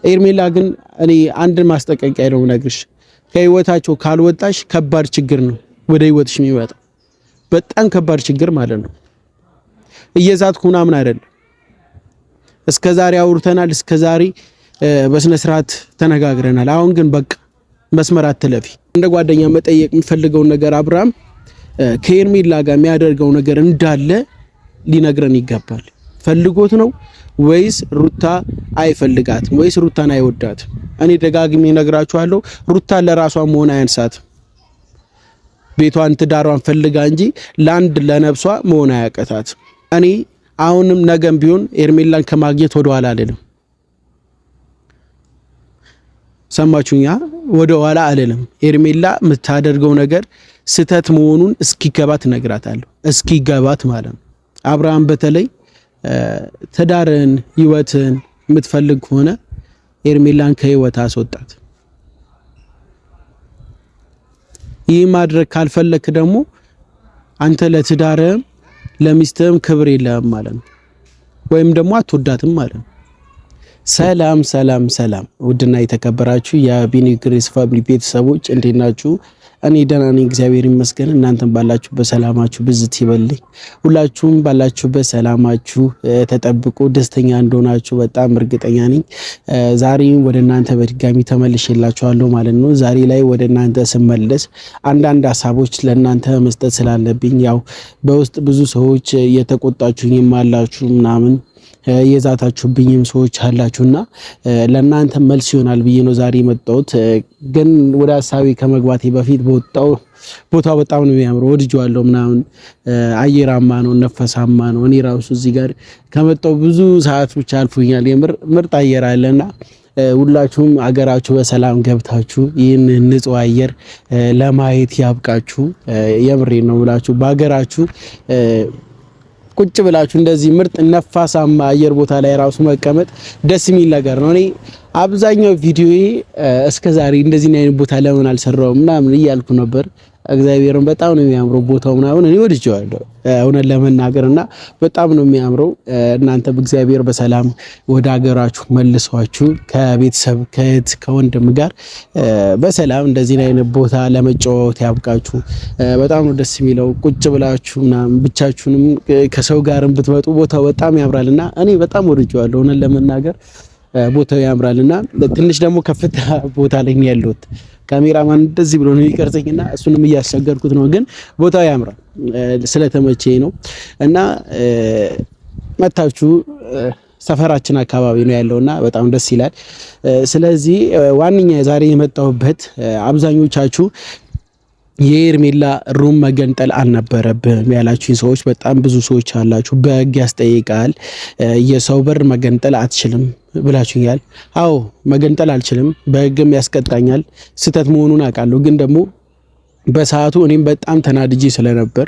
ኤርሜላ ግን እኔ አንድ ማስጠንቀቂያ ነው ነግርሽ፣ ከህይወታቸው ካልወጣሽ ከባድ ችግር ነው ወደ ህይወትሽ የሚመጣ በጣም ከባድ ችግር ማለት ነው። እየዛትኩ ምናምን አይደለም። እስከዛሬ አውርተናል፣ እስከዛሬ በስነ ስርዓት ተነጋግረናል። አሁን ግን በቃ መስመር አትለፊ። እንደ ጓደኛ መጠየቅ የሚፈልገው ነገር አብርሃም ከኤርሜላ ጋር የሚያደርገው ነገር እንዳለ ሊነግረን ይገባል። ፈልጎት ነው ወይስ ሩታ አይፈልጋትም ወይስ ሩታን አይወዳትም? እኔ ደጋግሜ እነግራችኋለሁ፣ ሩታ ለራሷ መሆን አያንሳት። ቤቷን ትዳሯን ፈልጋ እንጂ ለአንድ ለነፍሷ መሆን አያቀታት። እኔ አሁንም ነገም ቢሆን ኤርሜላን ከማግኘት ወደ ኋላ አልልም። ሰማችሁኛ? ወደ ኋላ አልልም። ኤርሜላ የምታደርገው ነገር ስተት መሆኑን እስኪገባት እነግራታለሁ። እስኪገባት ማለት ነው። አብርሃም በተለይ ትዳርን ህይወትን የምትፈልግ ከሆነ ኤርሜላን ከህይወት አስወጣት። ይህ ማድረግ ካልፈለክ ደግሞ አንተ ለትዳርም ለሚስትም ክብር የለህም ማለት ነው፣ ወይም ደግሞ አትወዳትም ማለት ነው። ሰላም ሰላም ሰላም! ውድና የተከበራችሁ የቢኒ ግሬስ ፋሚሊ ቤተሰቦች እንዴት ናችሁ? እኔ ደህና ነኝ፣ እግዚአብሔር ይመስገን። እናንተም ባላችሁበት ሰላማችሁ ብዝት ይበልኝ። ሁላችሁም ባላችሁበት ሰላማችሁ ተጠብቆ ደስተኛ እንደሆናችሁ በጣም እርግጠኛ ነኝ። ዛሬ ወደ እናንተ በድጋሚ ተመልሼላችኋለሁ ማለት ነው። ዛሬ ላይ ወደ እናንተ ስመለስ አንዳንድ ሀሳቦች ለእናንተ መስጠት ስላለብኝ ያው በውስጥ ብዙ ሰዎች እየተቆጣችሁኝም አላችሁ ምናምን የዛታችሁብኝም ሰዎች አላችሁና ለእናንተ መልስ ይሆናል ብዬ ነው ዛሬ የመጣሁት። ግን ወደ ሀሳቤ ከመግባቴ በፊት ቦታው በጣም ነው የሚያምረው፣ ወድጄዋለሁ ምናምን። አየራማ ነው፣ ነፈሳማ ነው። እኔ ራሱ እዚህ ጋር ከመጣሁ ብዙ ሰዓቶች አልፎኛል። የምር ምርጥ አየር አለና ሁላችሁም አገራችሁ በሰላም ገብታችሁ ይህን ንጹህ አየር ለማየት ያብቃችሁ። የምሬ ነው ብላችሁ በአገራችሁ ቁጭ ብላችሁ እንደዚህ ምርጥ ነፋሳማ አየር ቦታ ላይ ራሱ መቀመጥ ደስ የሚል ነገር ነው። እኔ አብዛኛው ቪዲዮዬ እስከዛሬ እንደዚህ አይነት ቦታ ለምን አልሰራውም ምናምን እያልኩ ነበር። እግዚአብሔርን በጣም ነው የሚያምረው ቦታው ምናምን እኔ ወድጄዋለሁ እውነት ለመናገርና በጣም ነው የሚያምረው። እናንተ በእግዚአብሔር በሰላም ወደ ሀገራችሁ መልሷችሁ ከቤተሰብ ከእህት ከወንድም ጋር በሰላም እንደዚህ አይነት ቦታ ለመጫወት ያብቃችሁ። በጣም ነው ደስ የሚለው ቁጭ ብላችሁ ምናምን ብቻችሁንም ከሰው ጋርም ብትመጡ ቦታው በጣም ያምራልና እኔ በጣም ወድጄዋለሁ እውነት ለመናገር ቦታው ያምራልና ትንሽ ደግሞ ከፍታ ቦታ ላይ ነው ያለሁት። ካሜራማን እንደዚህ ብሎ ነው የሚቀርጸኝና እሱንም እያስቸገርኩት ነው፣ ግን ቦታው ያምራል ስለተመቸኝ ነው። እና መታችሁ ሰፈራችን አካባቢ ነው ያለውና በጣም ደስ ይላል። ስለዚህ ዋንኛ ዛሬ የመጣሁበት አብዛኞቻችሁ የኤርሜላ ሩም መገንጠል አልነበረብም ያላችሁኝ ሰዎች በጣም ብዙ ሰዎች አላችሁ። በህግ ያስጠይቃል፣ የሰው በር መገንጠል አትችልም ብላችሁኛል። አዎ መገንጠል አልችልም፣ በህግም ያስቀጣኛል። ስተት መሆኑን አውቃለሁ። ግን ደግሞ በሰዓቱ እኔም በጣም ተናድጄ ስለነበር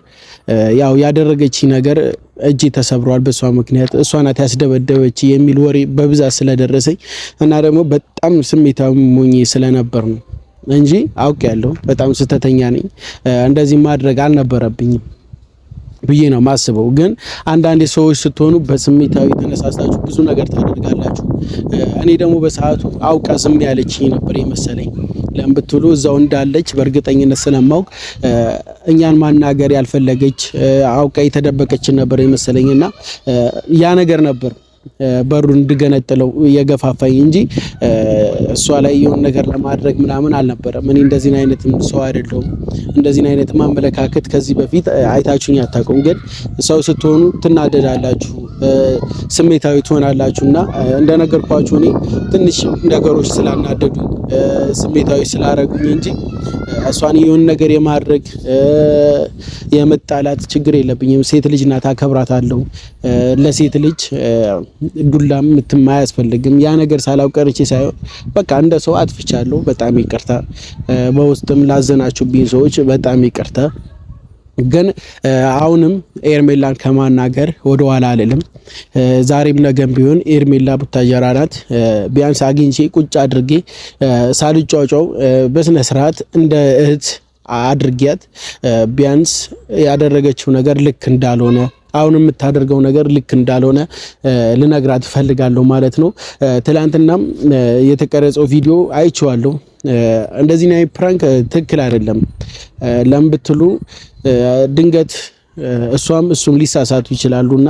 ያው ያደረገች ነገር እጄ ተሰብሯል በሷ ምክንያት፣ እሷ ናት ያስደበደበች የሚል ወሬ በብዛት ስለደረሰኝ እና ደግሞ በጣም ስሜታዊ ሞኝ ስለነበር ነው እንጂ አውቄያለሁ በጣም ስተተኛ ነኝ። እንደዚህ ማድረግ አልነበረብኝም ብዬ ነው ማስበው። ግን አንዳንድ ሰዎች ስትሆኑ በስሜታዊ ተነሳሳችሁ ብዙ ነገር ታደርጋላችሁ። እኔ ደግሞ በሰዓቱ አውቃ ዝም ያለችኝ ነበር የመሰለኝ። ለምን ብትሉ እዛው እንዳለች በእርግጠኝነት ስለማውቅ እኛን ማናገር ያልፈለገች አውቃ የተደበቀችን ነበር የመሰለኝና ያ ነገር ነበር በሩን እንድገነጥለው የገፋፋኝ እንጂ እሷ ላይ የሆነ ነገር ለማድረግ ምናምን አልነበረም። እኔ እንደዚህ አይነት ሰው አይደለሁም። እንደዚህ አይነት ማመለካከት ከዚህ በፊት አይታችሁኝ አታውቁም። ግን ሰው ስትሆኑ ትናደዳላችሁ፣ ስሜታዊ ትሆናላችሁና እንደነገርኳችሁ እኔ ትንሽ ነገሮች ስላናደዱ ስሜታዊ ስላረጉኝ እንጂ እሷን የሆነ ነገር የማድረግ የመጣላት ችግር የለብኝም። ሴት ልጅ ናት፣ አከብራታለሁ። ለሴት ልጅ ዱላም አያስፈልግም። ያ ነገር ሳላውቀርቼ ሳይሆን በቃ እንደ ሰው አጥፍቻለሁ። በጣም ይቅርታ። በውስጥም ላዘናችሁብኝ ሰዎች በጣም ይቅርታ። ግን አሁንም ኤርሜላን ከማናገር ወደ ኋላ አልልም። ዛሬም ነገም ቢሆን ኤርሜላ ቡታጀራ ናት። ቢያንስ አግኝቼ ቁጭ አድርጌ ሳልጫጫው በስነ ስርዓት እንደ እህት አድርጊያት ቢያንስ ያደረገችው ነገር ልክ እንዳልሆነ አሁን የምታደርገው ነገር ልክ እንዳልሆነ ልነግራት እፈልጋለሁ ማለት ነው። ትላንትናም የተቀረጸው ቪዲዮ አይቼዋለሁ። እንደዚህ ነው ፕራንክ ትክክል አይደለም። ለምን ብትሉ ድንገት እሱም ሊሳሳቱ ይችላሉና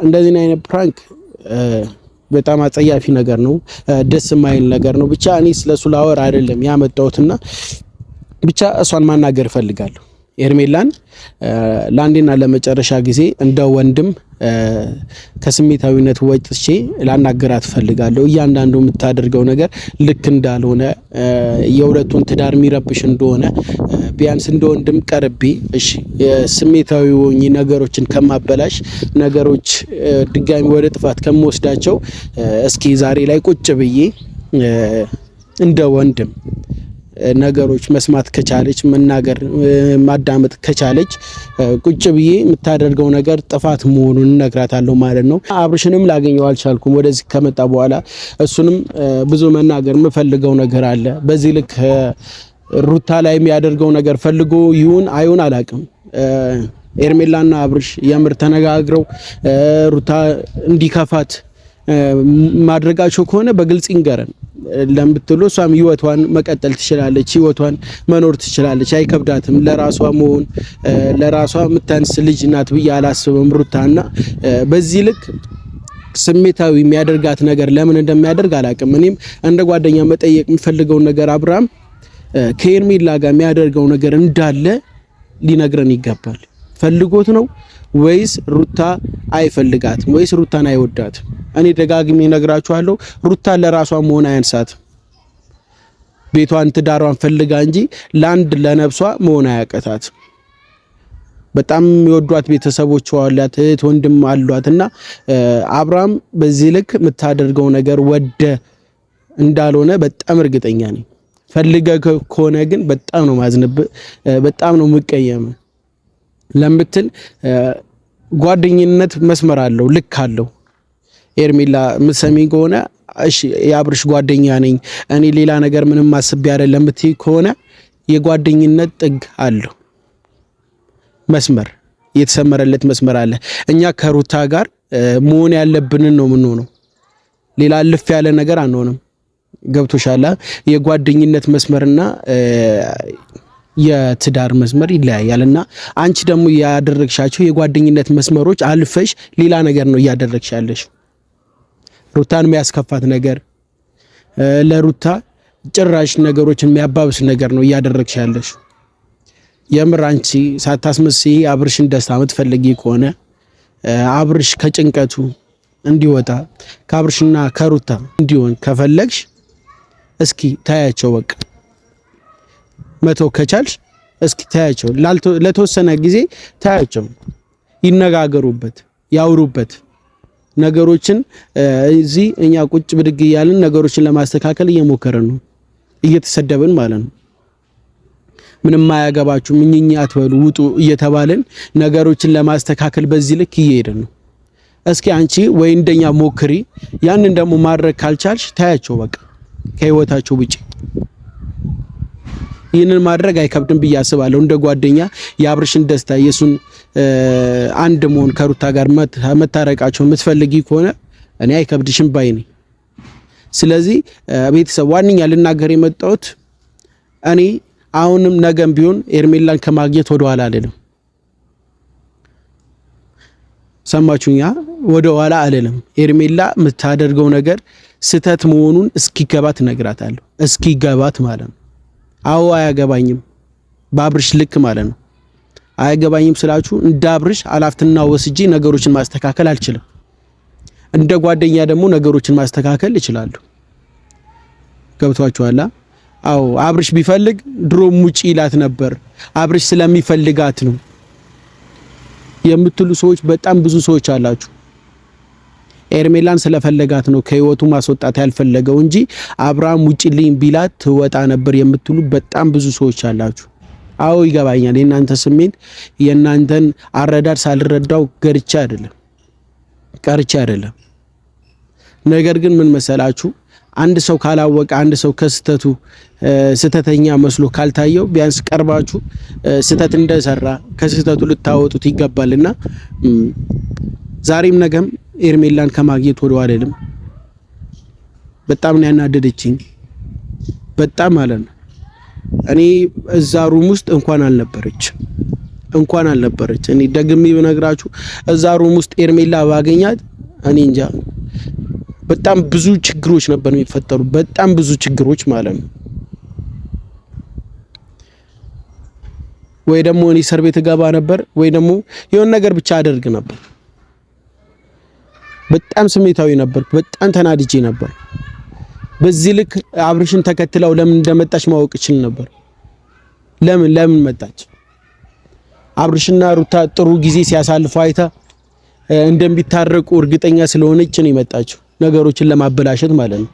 እንደዚህ አይነት ፕራንክ በጣም አጸያፊ ነገር ነው፣ ደስ የማይል ነገር ነው። ብቻ እኔ ስለሱ ላወራ አይደለም ያመጣሁትና ብቻ እሷን ማናገር እፈልጋለሁ። ኤርሜላን ለአንዴና ለመጨረሻ ጊዜ እንደ ወንድም ከስሜታዊነት ወጥቼ ላናገራት እፈልጋለሁ። እያንዳንዱ የምታደርገው ነገር ልክ እንዳልሆነ የሁለቱን ትዳር የሚረብሽ እንደሆነ ቢያንስ እንደ ወንድም ቀርቤ እሺ ስሜታዊ ሆኜ ነገሮችን ከማበላሽ ነገሮች ድጋሚ ወደ ጥፋት ከመወስዳቸው እስኪ ዛሬ ላይ ቁጭ ብዬ እንደ ወንድም ነገሮች መስማት ከቻለች መናገር ማዳመጥ ከቻለች ቁጭ ብዬ የምታደርገው ነገር ጥፋት መሆኑን እነግራታለሁ ማለት ነው። አብርሽንም ላገኘው አልቻልኩም ወደዚህ ከመጣ በኋላ። እሱንም ብዙ መናገር የምፈልገው ነገር አለ። በዚህ ልክ ሩታ ላይ የሚያደርገው ነገር ፈልጎ ይሁን አይሁን አላውቅም። ኤርሜላና አብርሽ የምር ተነጋግረው ሩታ እንዲከፋት ማድረጋቸው ከሆነ በግልጽ ይንገረን። ለምትሉ እሷም ህይወቷን መቀጠል ትችላለች፣ ህይወቷን መኖር ትችላለች፣ አይከብዳትም። ለራሷ መሆን ለራሷ የምታንስ ልጅ ናት ብዬ አላስብም ሩታና በዚህ ልክ ስሜታዊ የሚያደርጋት ነገር ለምን እንደሚያደርግ አላውቅም። እኔም እንደ ጓደኛ መጠየቅ የምፈልገው ነገር አብርሃም ከኤርሜላ ጋር የሚያደርገው ነገር እንዳለ ሊነግረን ይገባል። ፈልጎት ነው ወይስ ሩታ አይፈልጋትም ወይስ ሩታን አይወዳትም? እኔ ደጋግሜ እነግራችኋለሁ ሩታ ለራሷ መሆን አያንሳት። ቤቷን ትዳሯን ፈልጋ እንጂ ለአንድ ለነፍሷ መሆን አያቀታት። በጣም የሚወዷት ቤተሰቦች አሏት፣ እህት ወንድም አሏትና አብርሃም በዚህ ልክ የምታደርገው ነገር ወደ እንዳልሆነ በጣም እርግጠኛ ነኝ። ፈልገ ከሆነ ግን በጣም ነው ማዝነብ፣ በጣም ነው ምቀየም። ለምትል ጓደኝነት መስመር አለው፣ ልክ አለው። ኤርሜላ ምሰሚኝ ከሆነ እሺ የአብርሽ ጓደኛ ነኝ እኔ ሌላ ነገር ምንም ማስብ አይደለም የምትይ ከሆነ የጓደኝነት ጥግ አለው፣ መስመር የተሰመረለት መስመር አለ። እኛ ከሩታ ጋር መሆን ያለብንን ነው የምንሆነው፣ ሌላ ልፍ ያለ ነገር አንሆንም። ገብቶሻል? የጓደኝነት መስመርና የትዳር መስመር ይለያያልና አንቺ ደግሞ ያደረግሻቸው የጓደኝነት መስመሮች አልፈሽ ሌላ ነገር ነው እያደረግሻለሽ። ሩታን የሚያስከፋት ነገር ለሩታ ጭራሽ ነገሮችን የሚያባብስ ነገር ነው እያደረግሻለሽ። የምር አንቺ ሳታስመስይ አብርሽን ደስታ የምትፈልጊ ከሆነ አብርሽ ከጭንቀቱ እንዲወጣ ከአብርሽና ከሩታ እንዲሆን ከፈለግሽ እስኪ ታያቸው። በቃ መተው ከቻልሽ እስኪ ታያቸው፣ ለተወሰነ ጊዜ ታያቸው፣ ይነጋገሩበት፣ ያውሩበት። ነገሮችን እዚህ እኛ ቁጭ ብድግ እያልን ነገሮችን ለማስተካከል እየሞከረን ነው፣ እየተሰደብን ማለት ነው። ምንም አያገባችሁ ምንኛ አትበሉ ውጡ እየተባልን ነገሮችን ለማስተካከል በዚህ ልክ እየሄድን ነው። እስኪ አንቺ ወይ እንደኛ ሞክሪ። ያንን ደግሞ ማድረግ ካልቻልሽ ታያቸው በቃ ከህይወታቸው ውጪ። ይህንን ማድረግ አይከብድም ብዬ አስባለሁ። እንደ ጓደኛ የአብርሽን ደስታ የሱን አንድ መሆን ከሩታ ጋር መታረቃቸው የምትፈልጊ ከሆነ እኔ አይከብድሽም ባይ ነኝ። ስለዚህ ቤተሰብ ዋንኛ ልናገር የመጣሁት እኔ አሁንም ነገም ቢሆን ኤርሜላን ከማግኘት ወደ ኋላ አልልም። ሰማችሁኛ? ወደ ኋላ አልልም። ኤርሜላ የምታደርገው ነገር ስተት መሆኑን እስኪገባት እነግራታለሁ። እስኪገባት ማለት ነው። አዎ አያገባኝም፣ በአብርሽ ልክ ማለት ነው። አያገባኝም ስላችሁ እንደ አብርሽ አላፍትና ወስጄ ነገሮችን ማስተካከል አልችልም። እንደ ጓደኛ ደግሞ ነገሮችን ማስተካከል እችላለሁ። ገብቷችኋል? አዎ አብርሽ ቢፈልግ ድሮም ውጪ ይላት ነበር። አብርሽ ስለሚፈልጋት ነው የምትሉ ሰዎች በጣም ብዙ ሰዎች አላችሁ። ኤርሜላን ስለፈለጋት ነው ከህይወቱ ማስወጣት ያልፈለገው እንጂ አብርሃም ውጪልኝ ቢላት ትወጣ ነበር የምትሉ በጣም ብዙ ሰዎች አላችሁ። አዎ ይገባኛል፣ የናንተ ስሜት የናንተን አረዳድ ሳልረዳው ቀርቼ አይደለም። ነገር ግን ምን መሰላችሁ፣ አንድ ሰው ካላወቀ አንድ ሰው ከስተቱ ስተተኛ መስሎ ካልታየው ቢያንስ ቀርባችሁ ስተት እንደሰራ ከስተቱ ልታወጡት ይገባልና ዛሬም ነገም ኤርሜላን ከማግኘት ወደ አይደለም። በጣም ነው ያናደደችኝ። በጣም ማለት ነው። እኔ እዛ ሩም ውስጥ እንኳን አልነበረች። እኔ ደግሜ ብነግራችሁ እዛ ሩም ውስጥ ኤርሜላ ባገኛት እኔ እንጃ በጣም ብዙ ችግሮች ነበር የሚፈጠሩ። በጣም ብዙ ችግሮች ማለት ነው። ወይ ደግሞ እኔ እስር ቤት ገባ ነበር ወይ ደግሞ የሆነ ነገር ብቻ አደርግ ነበር። በጣም ስሜታዊ ነበር። በጣም ተናድጄ ነበር። በዚህ ልክ አብርሽን ተከትለው ለምን እንደመጣች ማወቅ ይችል ነበር። ለምን መጣች? አብርሽና ሩታ ጥሩ ጊዜ ሲያሳልፉ አይታ እንደሚታረቁ እርግጠኛ ስለሆነች ነው የመጣችው፣ ነገሮችን ለማበላሸት ማለት ነው።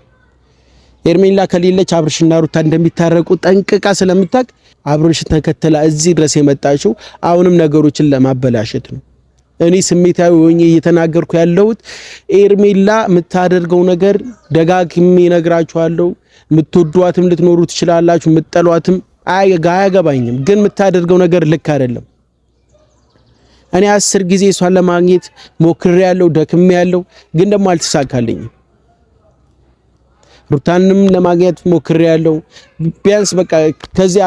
ኤርሜላ ከሌለች አብርሽና ሩታ እንደሚታረቁ ጠንቅቃ ስለምታውቅ አብርሽን ተከትላ እዚህ ድረስ የመጣችው አሁንም ነገሮችን ለማበላሸት ነው። እኔ ስሜታዊ ሆኜ እየተናገርኩ ያለሁት ኤርሜላ የምታደርገው ነገር ደጋግሜ እነግራችኋለሁ። የምትወዷትም ልትኖሩ ትችላላችሁ፣ የምትጠሏትም አያገባኝም፣ ግን የምታደርገው ነገር ልክ አይደለም። እኔ 10 ጊዜ እሷን ለማግኘት ሞክሬያለሁ፣ ደክሜያለሁ፣ ግን ደግሞ አልተሳካልኝም። ሩታንም ለማግኘት ሞክሬያለሁ። ቢያንስ በቃ ከዚህ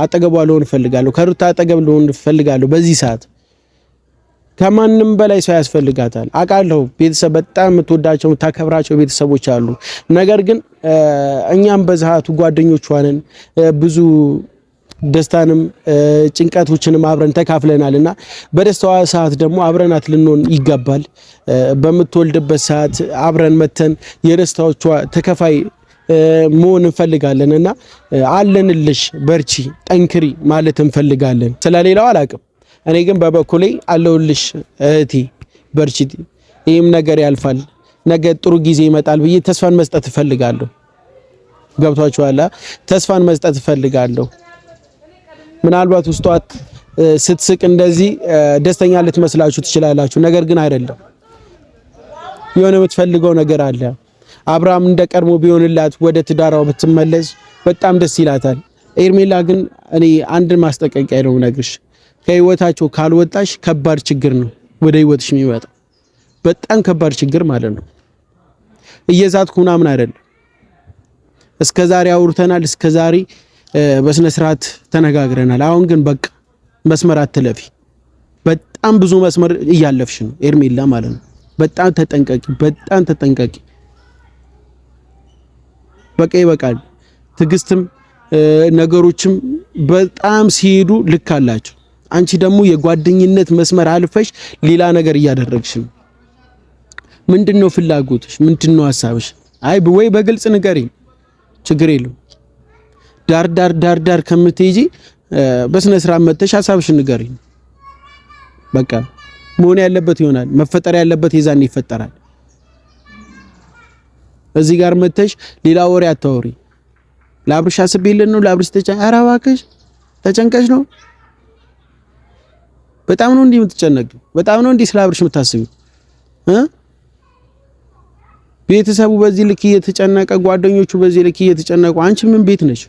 አጠገቧ ልሆን እፈልጋለሁ፣ ከሩታ አጠገብ ልሆን እፈልጋለሁ። በዚህ ሰዓት ከማንም በላይ ሰው ያስፈልጋታል። አውቃለሁ ቤተሰብ በጣም የምትወዳቸው የምታከብራቸው ቤተሰቦች አሉ። ነገር ግን እኛም በዛቱ ጓደኞቿ ነን። ብዙ ደስታንም ጭንቀቶችንም አብረን ተካፍለናልና በደስታዋ ሰዓት ደግሞ አብረናት ልንሆን ይገባል። በምትወልድበት ሰዓት አብረን መተን የደስታዎቿ ተከፋይ መሆን እንፈልጋለንና አለንልሽ፣ በርቺ፣ ጠንክሪ ማለት እንፈልጋለን። ስለሌላው አላቅም። እኔ ግን በበኩሌ አለውልሽ እህቴ፣ በርቺ፣ ይህም ነገር ያልፋል፣ ነገ ጥሩ ጊዜ ይመጣል ብዬ ተስፋን መስጠት እፈልጋለሁ። ገብቷችኋል? ተስፋን መስጠት እፈልጋለሁ። ምናልባት ውስጧ ስትስቅ እንደዚህ ደስተኛ ልትመስላችሁ ትችላላችሁ፣ ነገር ግን አይደለም። የሆነ የምትፈልገው ነገር አለ። አብርሃም እንደቀድሞ ቢሆንላት ወደ ትዳራው ብትመለስ በጣም ደስ ይላታል። ኤርሜላ ግን እኔ አንድ ማስጠንቀቂያ ነው ነግርሽ፣ ከህይወታቸው ካልወጣሽ ከባድ ችግር ነው ወደ ህይወትሽ የሚመጣው። በጣም ከባድ ችግር ማለት ነው። እየዛትኩ ምናምን አይደለም። እስከዛሬ አውርተናል፣ እስከዛሬ በስነ ስርዓት ተነጋግረናል። አሁን ግን በቃ መስመር አትለፊ። በጣም ብዙ መስመር እያለፍሽ ነው ኤርሜላ ማለት ነው። በጣም ተጠንቀቂ። በቃ ይበቃል። ትዕግስትም ነገሮችም በጣም ሲሄዱ ልክ አላቸው። አንቺ ደግሞ የጓደኝነት መስመር አልፈሽ ሌላ ነገር እያደረግሽ ነው። ምንድነው ፍላጎትሽ? ምንድነው ሐሳብሽ? አይ ወይ በግልጽ ንገሪኝ፣ ችግር የለም። ዳር ከምትሄጂ በስነ ስርዓት መተሽ ሐሳብሽን ንገሪኝ። በቃ መሆን ያለበት ይሆናል፣ መፈጠር ያለበት የዛን ይፈጠራል። እዚህ ጋር መተሽ ሌላ ወሬ አታወሪ። ለአብርሽ አስቤልን ነው ለአብርሽ ኧረ እባክሽ ተጨንቀሽ ነው። በጣም ነው እንዲህ የምትጨነቂው? በጣም ነው እንዲህ ስለ አብርሽ የምታስቢው? ቤተሰቡ በዚህ ልክ እየተጨነቀ፣ ጓደኞቹ በዚህ ልክ እየተጨነቁ፣ አንቺ ምን ቤት ነሽ?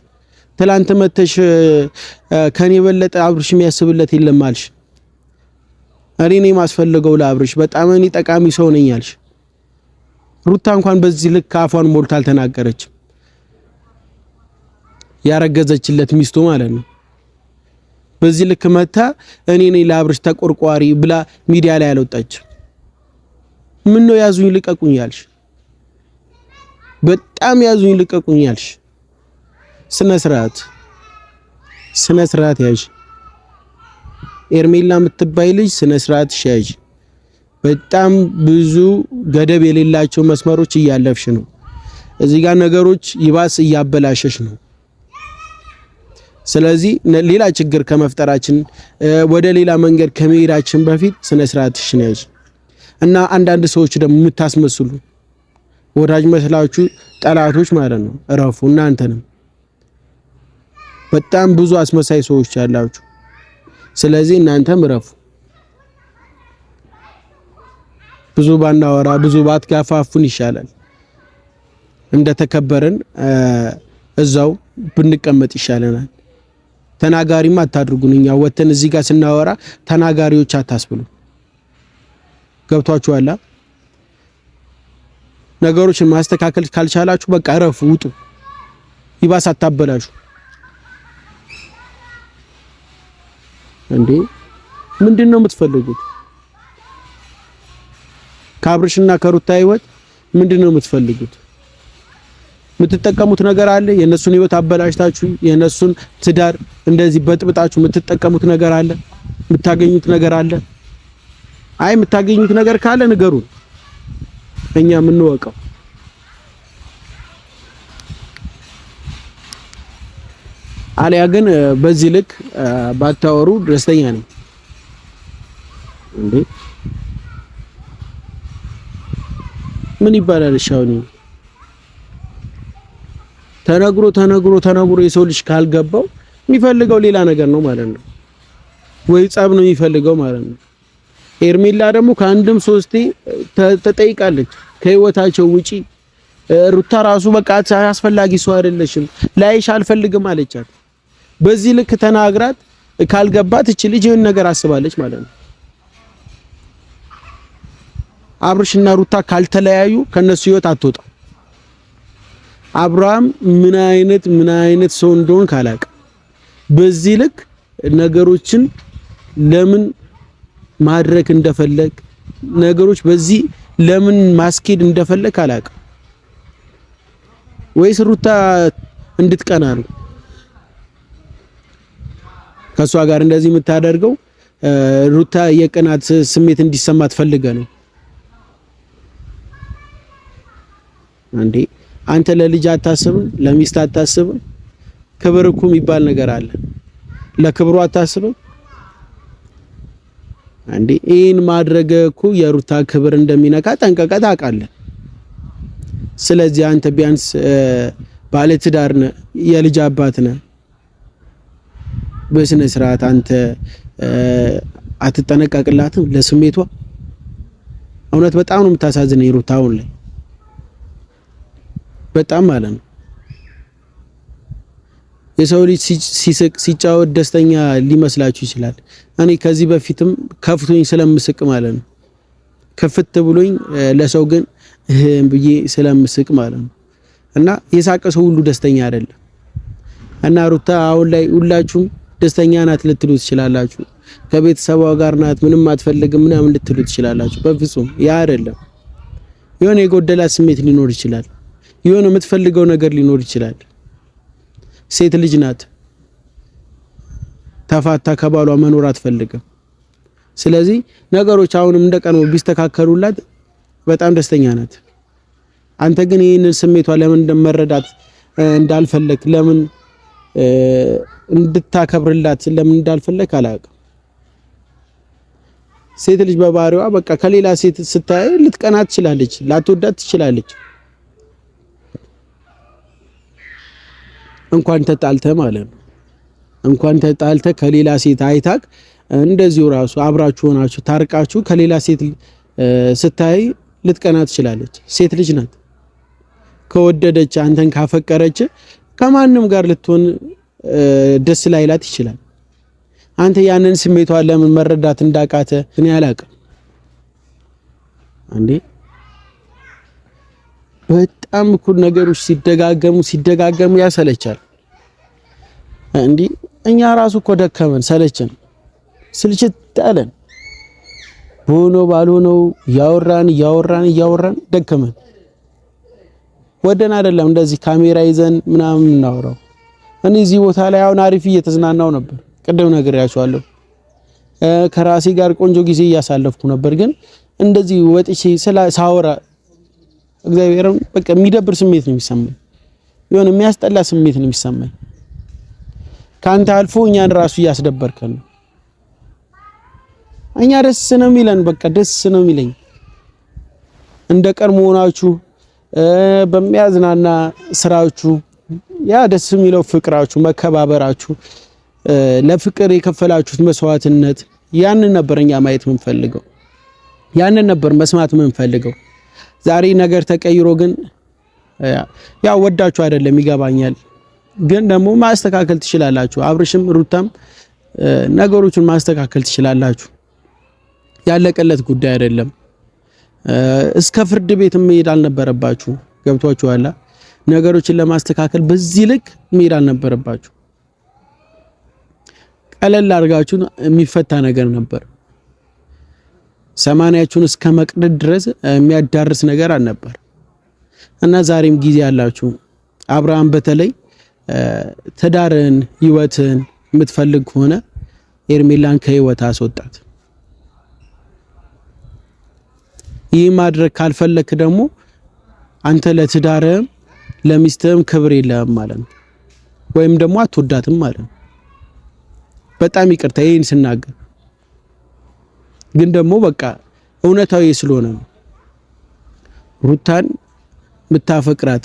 ትላንት መተሽ ከኔ የበለጠ አብርሽ የሚያስብለት የለም አልሽ። እኔ ነኝ የማስፈልገው ለአብርሽ፣ በጣም እኔ ጠቃሚ ሰው ነኝ አልሽ። ሩታ እንኳን በዚህ ልክ አፏን ሞልታ አልተናገረችም። ያረገዘችለት ሚስቱ ማለት ነው። በዚህ ልክ መታ እኔ ነኝ ለአብርሽ ተቆርቋሪ ብላ ሚዲያ ላይ አልወጣች። ምን ነው ያዙኝ ልቀቁኝ ያልሽ? በጣም ያዙኝ ልቀቁኝ ያልሽ። ስነ ስርዓት ያዥ ኤርሜላ የምትባይ ልጅ፣ ስነ ስርዓት ያዥ። በጣም ብዙ ገደብ የሌላቸው መስመሮች እያለፍሽ ነው። እዚህ ጋር ነገሮች ይባስ እያበላሸሽ ነው። ስለዚህ ሌላ ችግር ከመፍጠራችን ወደ ሌላ መንገድ ከመሄዳችን በፊት ስነ ስርዓትሽን ያዥ እና አንዳንድ ሰዎች ደግሞ የምታስመስሉ ወዳጅ መስላችሁ ጠላቶች ማለት ነው፣ እረፉ። እናንተንም በጣም ብዙ አስመሳይ ሰዎች ያላችሁ፣ ስለዚህ እናንተም እረፉ። ብዙ ባናወራ ብዙ ባትጋፋፉን ይሻላል እንደተከበረን እዛው ብንቀመጥ ይሻለናል። ተናጋሪማ አታድርጉን። እኛ ወተን እዚህ ጋር ስናወራ ተናጋሪዎች አታስብሉ። ገብቷችኋል? ነገሮችን ማስተካከል ካልቻላችሁ በቃ እረፉ፣ ውጡ። ይባስ አታበላሹ። እንዴ ምንድነው የምትፈልጉት? ከአብርሽና ከሩታ ህይወት ምንድነው የምትፈልጉት? የምትጠቀሙት ነገር አለ? የነሱን ህይወት አበላሽታችሁ የነሱን ትዳር እንደዚህ በጥብጣችሁ የምትጠቀሙት ነገር አለ? የምታገኙት ነገር አለ? አይ የምታገኙት ነገር ካለ ንገሩን፣ እኛ የምንወቀው። አሊያ ግን በዚህ ልክ ባታወሩ ደስተኛ ነኝ። እንዴ ምን ይባላል? ሻውኒ ተነግሮ የሰው ልጅ ካልገባው የሚፈልገው ሌላ ነገር ነው ማለት ነው፣ ወይ ጸብ ነው የሚፈልገው ማለት ነው። ኤርሜላ ደግሞ ከአንድም ሶስቴ ተጠይቃለች ከህይወታቸው ውጪ። ሩታ ራሱ በቃ አስፈላጊ ሰው አይደለሽም ላይሽ አልፈልግም አለቻት። በዚህ ልክ ተናግራት ካልገባት እቺ ልጅ ይሄን ነገር አስባለች ማለት ነው። አብርሽና ሩታ ካልተለያዩ ከነሱ ህይወት አትወጣ። አብርሃም ምን አይነት ሰው እንደሆነ ካላቀ በዚህ ልክ ነገሮችን ለምን ማድረግ እንደፈለግ ነገሮች በዚህ ለምን ማስኬድ እንደፈለግ አላቀ። ወይስ ሩታ እንድትቀና ነው ከሷ ጋር እንደዚህ የምታደርገው? ሩታ የቅናት ስሜት እንዲሰማት ፈልገ ነው እንዴ? አንተ ለልጅ አታስብም? ለሚስት አታስብም? ክብር እኮ የሚባል ነገር አለ። ለክብሩ አታስብም እንዴ? ይሄን ማድረግ እኮ የሩታ ክብር እንደሚነካ ጠንቀቀህ ታውቃለህ። ስለዚህ አንተ ቢያንስ ባለ ትዳር ነህ፣ የልጅ አባት ነህ። በስነ ስርዓት አንተ አትጠነቀቅላትም ለስሜቷ? እውነት በጣም ነው የምታሳዝነኝ ሩታ አሁን ላይ በጣም ማለት ነው። የሰው ልጅ ሲስቅ ሲጫወት ደስተኛ ሊመስላችሁ ይችላል። እኔ ከዚህ በፊትም ከፍቶኝ ስለምስቅ ማለት ነው፣ ከፍት ብሎኝ ለሰው ግን ብዬ ስለምስቅ ማለት ነው። እና የሳቀ ሰው ሁሉ ደስተኛ አይደለም። እና ሩታ አሁን ላይ ሁላችሁም ደስተኛ ናት ልትሉ ትችላላችሁ። ከቤተሰቧ ጋር ናት ምንም አትፈልግም ምናምን ልትሉ ትችላላችሁ። በፍጹም ያ አይደለም። የሆነ የጎደላት ስሜት ሊኖር ይችላል። የሆነ የምትፈልገው ነገር ሊኖር ይችላል። ሴት ልጅ ናት። ተፋታ ከባሏ መኖር አትፈልግም። ስለዚህ ነገሮች አሁንም እንደቀነው ቢስተካከሉላት በጣም ደስተኛ ናት። አንተ ግን ይሄንን ስሜቷ ለምን እንደመረዳት እንዳልፈለክ ለምን እንድታከብርላት ለምን እንዳልፈለክ አላውቅም። ሴት ልጅ በባህሪዋ በቃ ከሌላ ሴት ስታይ ልትቀና ትችላለች፣ ላትወዳት ትችላለች። እንኳን ተጣልተ ማለት ነው እንኳን ተጣልተ ከሌላ ሴት አይታክ እንደዚሁ ራሱ አብራችሁ ሆናችሁ ታርቃችሁ ከሌላ ሴት ስታይ ልትቀና ትችላለች። ሴት ልጅ ናት። ከወደደች አንተን ካፈቀረች ከማንም ጋር ልትሆን ደስ ላይላት ይችላል። አንተ ያንን ስሜቷን ለምን መረዳት እንዳቃተ እኔ አላውቅም። አንዴ በጣም እኮ ነገሮች ሲደጋገሙ ያሰለቻል። እንዴ እኛ ራሱ እኮ ደከመን፣ ሰለቸን፣ ስልችት አለን። ሆኖ ባልሆነው ያወራን ደከመን። ወደን አይደለም እንደዚህ ካሜራ ይዘን ምናምን እናወራው። እኔ እዚህ ቦታ ላይ አሁን አሪፍ እየተዝናናው ነበር። ቅድም ነግሬያችኋለሁ። ከራሴ ጋር ቆንጆ ጊዜ እያሳለፍኩ ነበር። ግን እንደዚህ ወጥቼ ሳወራ እግዚአብሔርን በቃ የሚደብር ስሜት ነው የሚሰማኝ። የሆነ የሚያስጠላ ስሜት ነው የሚሰማኝ። ካንተ አልፎ እኛን ራሱ እያስደበርከን ነው። እኛ ደስ ነው የሚለን፣ በቃ ደስ ነው የሚለኝ እንደ ቀድሞ ሆናችሁ በሚያዝናና ስራችሁ ያ ደስ የሚለው ፍቅራችሁ፣ መከባበራችሁ፣ ለፍቅር የከፈላችሁት መስዋዕትነት ያንን ነበር እኛ ማየት የምንፈልገው። ያንን ነበር መስማት የምንፈልገው። ዛሬ ነገር ተቀይሮ ግን ያው ወዳችሁ አይደለም ይገባኛል፣ ግን ደግሞ ማስተካከል ትችላላችሁ። አብርሽም ሩታም ነገሮችን ማስተካከል ትችላላችሁ። ያለቀለት ጉዳይ አይደለም። እስከ ፍርድ ቤት መሄድ አልነበረባችሁ። ገብቷችኋል? ነገሮችን ለማስተካከል በዚህ ልክ መሄድ አልነበረባችሁ። ቀለል አድርጋችሁ የሚፈታ ነገር ነበር። ሰማንያችሁን እስከ መቅደድ ድረስ የሚያዳርስ ነገር አልነበር እና ዛሬም ጊዜ ያላችሁ አብርሃም በተለይ ትዳርን ህይወትን የምትፈልግ ከሆነ ኤርሜላን ከህይወት አስወጣት። ይህ ማድረግ ካልፈለክ ደግሞ አንተ ለትዳርም ለሚስትም ክብር የለህም ማለት ነው፣ ወይም ደግሞ አትወዳትም ማለት ነው። በጣም ይቅርታ ይሄን ስናገር፣ ግን ደግሞ በቃ እውነታዊ ስለሆነ ነው። ሩታን ምታፈቅራት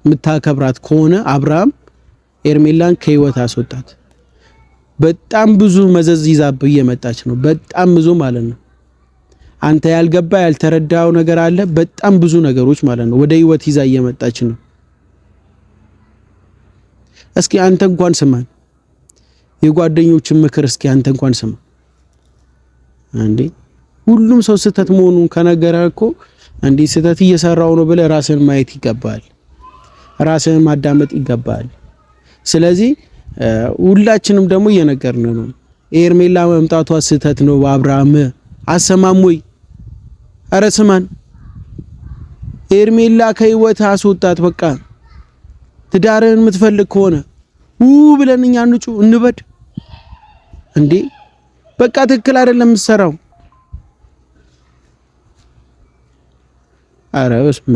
ምታከብራት ከሆነ አብርሃም ኤርሜላን ከህይወት አስወጣት። በጣም ብዙ መዘዝ ይዛብ እየመጣች ነው፣ በጣም ብዙ ማለት ነው። አንተ ያልገባ ያልተረዳው ነገር አለ፣ በጣም ብዙ ነገሮች ማለት ነው። ወደ ህይወት ይዛ እየመጣች ነው። እስኪ አንተ እንኳን ስማን፣ የጓደኞችን ምክር እስኪ አንተ እንኳን ስማ እንዴ። ሁሉም ሰው ስህተት መሆኑን ከነገረ እኮ እንዴ ስህተት እየሰራው ነው ብለህ ራስህን ማየት ይገባል፣ ራስህን ማዳመጥ ይገባል። ስለዚህ ሁላችንም ደግሞ እየነገርን ነው። ኤርሜላ መምጣቷ ስህተት ነው። አብርሃም አሰማም ወይ? አረ ስማን፣ ኤርሜላ ከህይወት አስወጣት። በቃ ትዳርህን የምትፈልግ ከሆነ ብለን እኛ እንበድ እንዴ። በቃ ትክክል አይደለም የምትሰራው። አረ በስማ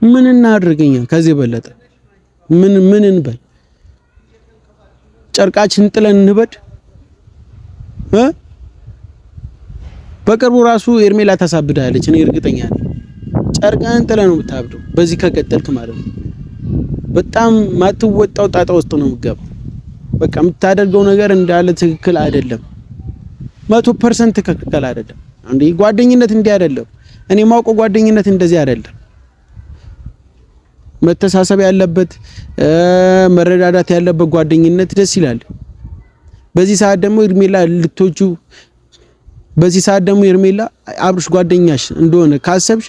ምን እናድርገኛ? ከዚህ በለጠ ምን እንበል? ጨርቃችን ጥለን እንበድ? በቅርቡ ራሱ ኤርሜላ ታሳብዳለች፣ እኔ እርግጠኛ ነኝ። ጨርቃን ጥለን ነው የምታብደው በዚህ ከቀጠልክ ማለት ነው። በጣም ማትወጣው ጣጣ ውስጥ ነው የምትገባው። በቃ የምታደርገው ነገር እንዳለ ትክክል አይደለም፣ 100% ትክክል አይደለም። እንዴ ጓደኝነት እንዲህ አይደለም። እኔ ማውቀው ጓደኝነት እንደዚህ አይደለም። መተሳሰብ ያለበት መረዳዳት ያለበት ጓደኝነት ደስ ይላል። በዚህ ሰዓት ደግሞ ኤርሜላ ልትወጁ በዚህ ሰዓት ደግሞ ኤርሜላ አብርሽ ጓደኛሽ እንደሆነ ካሰብሽ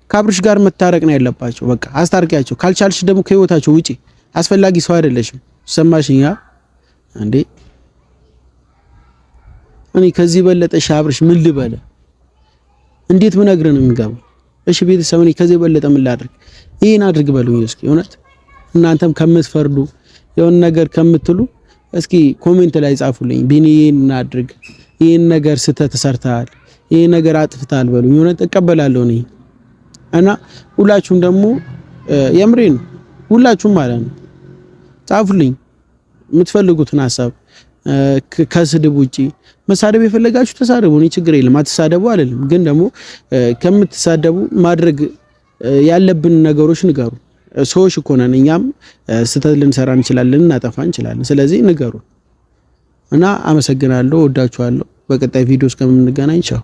ከአብርሽ ጋር መታረቅ ነው ያለባቸው። በቃ አስታርቂያቸው። ካልቻልሽ ደግሞ ከህይወታቸው ውጪ። አስፈላጊ ሰው አይደለሽም። ሰማሽኛ እንዴ? እኔ ከዚህ በለጠሽ አብርሽ ምን ልበለ? እንዴት ብነግርህ ነው የሚገባው? እሺ ቤተሰብ፣ እኔ ከዚህ በለጠ ምን ላድርግ? ይሄን አድርግ በሉኝ እስኪ። እውነት እናንተም ከምትፈርዱ የሆነ ነገር ከምትሉ እስኪ ኮሜንት ላይ ጻፉልኝ። ቢኒ ይሄን እናድርግ፣ ይሄን ነገር ስተት ሰርተሃል፣ ይሄን ነገር አጥፍታል በሉኝ። እውነት እቀበላለሁ እኔ እና ሁላችሁም ደግሞ የምሬን ሁላችሁም ማለት ነው ጻፉልኝ የምትፈልጉትን ሐሳብ። ከስድብ ውጪ መሳደብ የፈለጋችሁ ተሳደቡ፣ እኔ ችግር የለም፣ አትሳደቡ አይደለም። ግን ደግሞ ከምትሳደቡ ማድረግ ያለብን ነገሮች ንገሩ። ሰዎች እኮ ነን፣ እኛም ስህተት ልንሰራ እንችላለን፣ እናጠፋ እንችላለን። ስለዚህ ንገሩ እና አመሰግናለሁ፣ ወዳችኋለሁ። በቀጣይ ቪዲዮ እስከምንገናኝ ቻው።